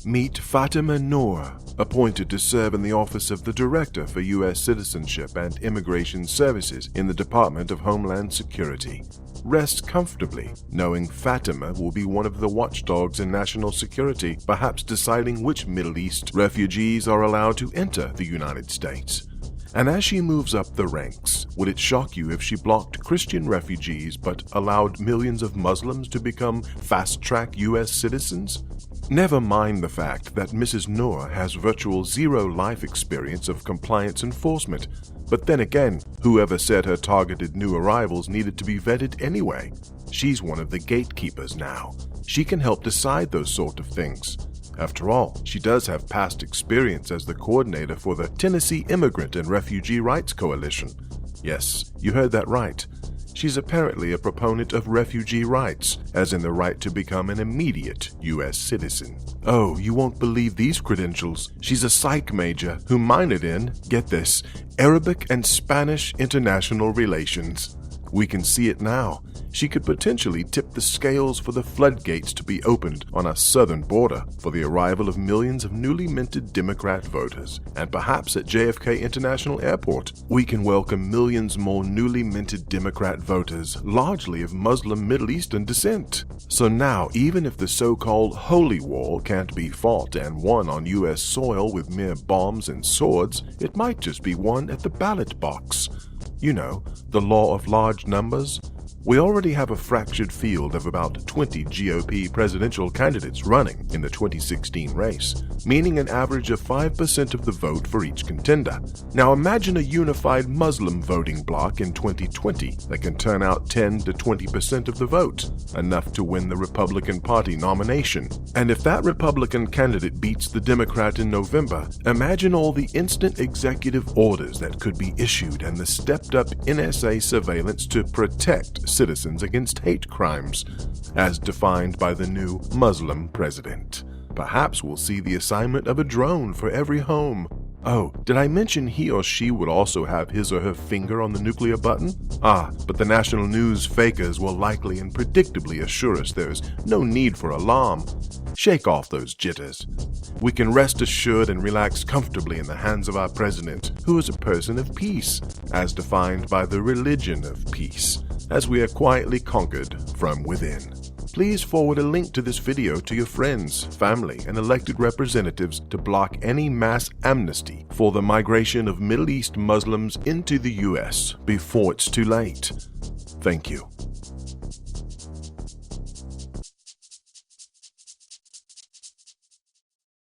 Meet Fatima Noor, appointed to serve in the office of the Director for U.S. Citizenship and Immigration Services in the Department of Homeland Security. Rest comfortably, knowing Fatima will be one of the watchdogs in national security, perhaps deciding which Middle East refugees are allowed to enter the United States. And as she moves up the ranks, would it shock you if she blocked Christian refugees but allowed millions of Muslims to become fast-track U.S. citizens? Never mind the fact that Mrs. Noor has virtual zero life experience of compliance enforcement. But then again, whoever said her targeted new arrivals needed to be vetted anyway? She's one of the gatekeepers now. She can help decide those sort of things. After all, she does have past experience as the coordinator for the Tennessee Immigrant and Refugee Rights Coalition. Yes, you heard that right. She's apparently a proponent of refugee rights, as in the right to become an immediate U.S. citizen. Oh, you won't believe these credentials. She's a psych major who minored in, get this, Arabic and Spanish international relations. We can see it now. She could potentially tip the scales for the floodgates to be opened on our southern border for the arrival of millions of newly minted Democrat voters. And perhaps at JFK International Airport, we can welcome millions more newly minted Democrat voters, largely of Muslim Middle Eastern descent. So now, even if the so-called Holy War can't be fought and won on U.S. soil with mere bombs and swords, it might just be won at the ballot box. You know, the law of large numbers. We already have a fractured field of about 20 GOP presidential candidates running in the 2016 race, meaning an average of 5% of the vote for each contender. Now imagine a unified Muslim voting bloc in 2020 that can turn out 10 to 20% of the vote, enough to win the Republican Party nomination. And if that Republican candidate beats the Democrat in November, imagine all the instant executive orders that could be issued and the stepped-up NSA surveillance to protect citizens against hate crimes, as defined by the new Muslim president. Perhaps we'll see the assignment of a drone for every home. Oh, did I mention he or she would also have his or her finger on the nuclear button? But the national news fakers will likely and predictably assure us there is no need for alarm. Shake off those jitters. We can rest assured and relax comfortably in the hands of our president, who is a person of peace, as defined by the religion of peace, as we are quietly conquered from within. Please forward a link to this video to your friends, family, and elected representatives to block any mass amnesty for the migration of Middle East Muslims into the U.S. before it's too late. Thank you.